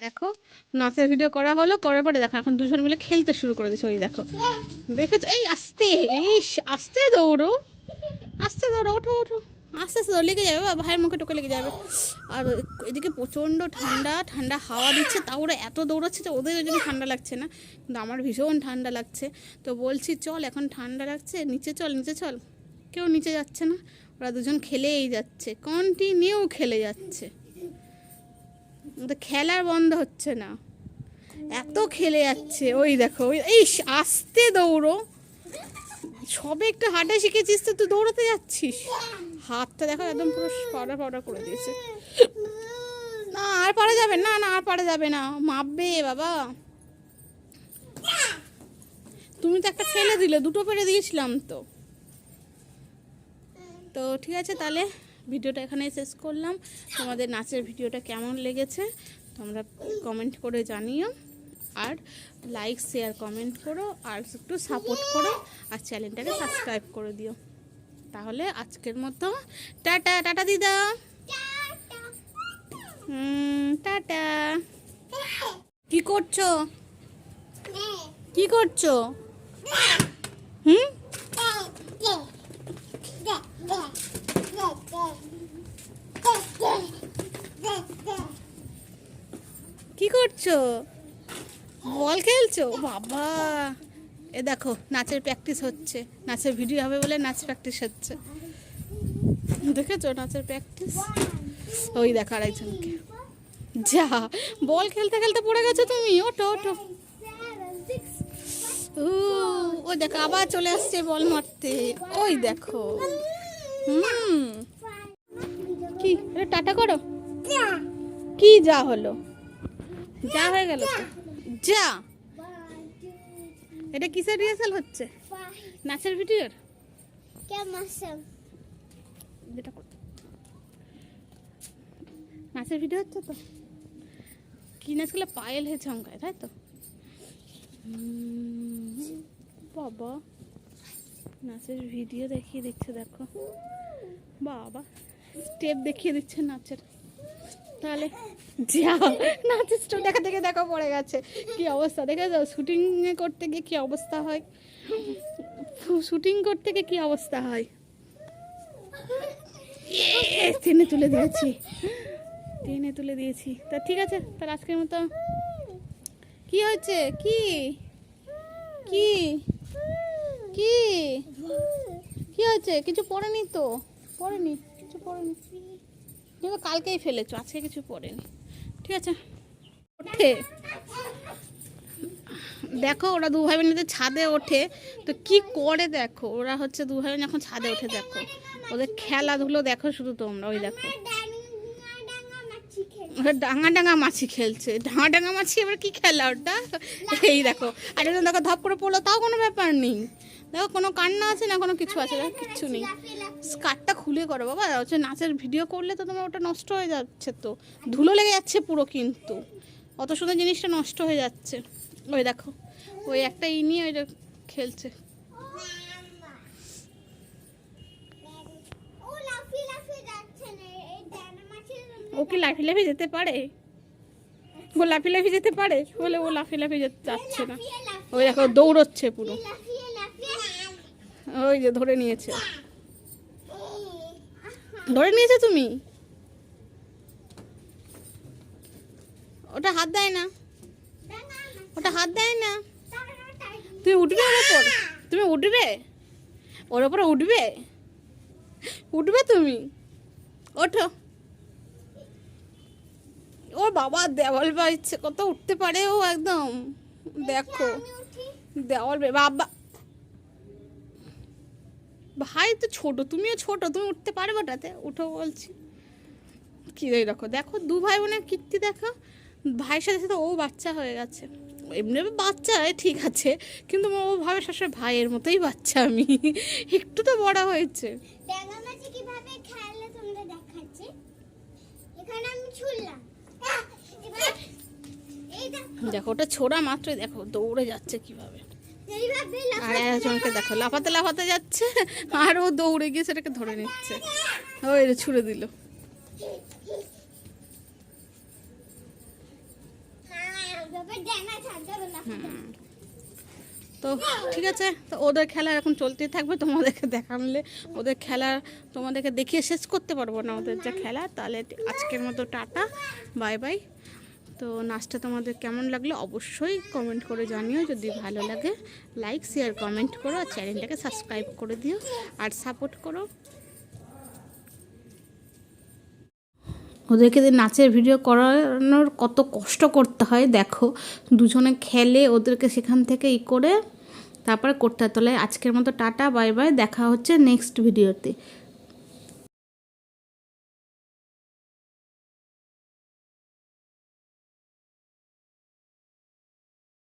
দেখো নাচের ভিডিও করা হলো, করার পরে দেখো এখন দুজন মিলে খেলতে শুরু করে দিয়েছে। ওই দেখো, দেখেছো? এই আস্তে, এই আস্তে দৌড়ো, আস্তে দৌড়ো, ওঠো ওঠো, আস্তে আস্তে দৌড়, লেগে যাবে, ভাইয়ের মুখে টোকে লেগে যাবে। আর এদিকে প্রচণ্ড ঠান্ডা ঠান্ডা হাওয়া দিচ্ছে, তাও ওরা এত দৌড়াচ্ছে যে ওদের ওই জন্য ঠান্ডা লাগছে না, কিন্তু আমার ভীষণ ঠান্ডা লাগছে। তো বলছি চল, এখন ঠান্ডা লাগছে, নিচে চল, নিচে চল। কেউ নিচে যাচ্ছে না, ওরা দুজন খেলেই যাচ্ছে, কন্টিনিউ খেলে যাচ্ছে, খেলার বন্ধ হচ্ছে না, এত খেলে যাচ্ছে। ওই দেখো, এই আস্তে দৌড়ো, সবে একটু হাঁটা শিখেছিস তো তুই দৌড়াতে যাচ্ছিস। হাতটা দেখো একদম পুরো পাউডার পাউডার করে দিয়েছে। না আর পারা যাবে না, না আর পারা যাবে না, মাপবে বাবা। তুমি তো একটা ফেলে দিলে, দুটো পেরে দিয়েছিলাম তো। তো ঠিক আছে, তাহলে ভিডিওটা এখানে শেষ করলাম। তোমাদের নাচের ভিডিওটা কেমন লেগেছে তোমরা কমেন্ট করে জানিও, আর লাইক শেয়ার কমেন্ট করো, আর একটু সাপোর্ট করো, আর চ্যানেলটাকে সাবস্ক্রাইব করে দিও। তাহলে আজকের মতো টাটা। টাটা দিদা, টাটা। কি করছো, কি করছো? কি করছো? বল খেলছো? বাবা, এ দেখো নাচের প্র্যাকটিস হচ্ছে, নাচের ভিডিও হবে বলে নাচ প্র্যাকটিস হচ্ছে, দেখেছো নাচের প্র্যাকটিস? ওই দেখো আরেকজনকে, যা বল খেলতে খেলতে পড়ে গেছো তুমি, ওঠো ওঠো। ওই দেখো আবার চলে আসছে বল মারতে, ওই দেখো। কি টাটা করো, কি যা হলো, যা হয়ে গেল তো, যা। এটা কিসের রিহার্সাল হচ্ছে? নাচের ভিডিওর? নাচের ভিডিও হচ্ছে তো? কি নাচগুলো? পায়েল হে ঝমকায়, তাই তো? বাবা নাচের ভিডিও দেখিয়ে দিচ্ছে, দেখো বাবা স্টেপ দেখিয়ে দিচ্ছে নাচের। তাহলে যা নাচের স্টেপ দেখা থেকে দেখো পড়ে গেছে, কি অবস্থা দেখে যাও। শুটিং করতে গিয়ে কি অবস্থা হয়, শুটিং করতে গিয়ে কি অবস্থা হয়। টেনে তুলে দিয়েছি, টেনে তুলে দিয়েছি। তা ঠিক আছে, তাহলে আজকের মতো কি হয়েছে? কি কি কি কি হয়েছে? কিছু পড়েনি তো, পড়েনি, কিছু পড়েনি, তুমি কালকেই ফেলেছো, আজকে কিছু পড়েনি। ঠিক আছে, ওঠে দেখো, ওরা দু ভাই বোন ছাদে ওঠে তো কি করে, দেখো ওরা হচ্ছে দু ভাই বোন এখন ছাদে ওঠে, দেখো ওদের খেলাধুলো দেখো শুধু তোমরা। ওই দেখো ডাঙা ডাঙা মাছি খেলছে, ডাঙা ডাঙা মাছি, এবার কি খেলা ওটা? এই দেখো আরেকজন দেখো ধপ করে পড়লো, তাও কোনো ব্যাপার নেই, দেখো কোনো কান্না আছে না, কোনো কিছু আছে, দেখো কিচ্ছু নেই। স্কার্টটা খুলে করো বাবা, হচ্ছে নাচের ভিডিও করলে তো তোমার ওটা নষ্ট হয়ে যাচ্ছে, তো ধুলো লেগে যাচ্ছে পুরো, কিন্তু অত সুন্দর জিনিসটা নষ্ট হয়ে যাচ্ছে। ওই দেখো ওই একটা নিয়ে ওইটা খেলছে। ও কি লাফি লাফি যেতে পারে? ও লাফি লাফি যেতে পারে বলে ও লাফি লাফি যেতে যাচ্ছে না। ওই দেখো দৌড়চ্ছে পুরো, ওই যে ধরে নিয়েছে, ধরে নিয়েছে। তুমি ওটা হাত দেয় না, ওটা হাত দেয় না। তুমি উঠবে ওর ওপর, তুমি উঠবে ওর ওপরে, উঠবে উঠবে তুমি, ওঠো। ওর বাবা দেওয়াল বাইছে, কত উঠতে পারে ও একদম, দেখো দেওয়াল বাবা। ভাই তো ছোট, তুমিও ছোট, তুমি উঠতে পারবে ওটাতে, উঠো বলছি। কি দেখো, দেখো দু ভাই বোনের কীর্তি দেখো, ভাইয়ের সাথে সাথে ও বাচ্চা হয়ে গেছে। এমনি বাচ্চা ঠিক আছে, কিন্তু ও ভাবে সবসময় ভাইয়ের মতোই বাচ্চা আমি, একটু তো বড় হয়েছে। দেখো ওটা ছোড়া মাত্রই দেখো দৌড়ে যাচ্ছে কিভাবে, আর একজনকে দেখো লাফাতে লাফাতে যাচ্ছে, আর ও দৌড়ে গিয়ে সেটাকে ধরে নিচ্ছে, ওই ছুড়ে দিল। তো ঠিক আছে, তো ওদের খেলা এখন চলতেই থাকবে, তোমাদেরকে দেখালে ওদের খেলা তোমাদেরকে দেখিয়ে শেষ করতে পারবো না ওদের যা খেলা। তাহলে আজকের মতো টাটা, বাই বাই। তো নাচটা তোমাদের কেমন লাগলো অবশ্যই কমেন্ট করে জানিও, যদি ভালো লাগে লাইক শেয়ার কমেন্ট করো, আর চ্যানেলটাকে সাবস্ক্রাইব করে দিও আর সাপোর্ট করো। ওদেরকে নাচের ভিডিও করানোর কত কষ্ট করতে হয় দেখো, দুজনে খেলে ওদেরকে সেখান থেকে করে তারপরে করতে হয়। তাহলে আজকের মতো টাটা, বাই বাই, দেখা হচ্ছে নেক্সট ভিডিওতে।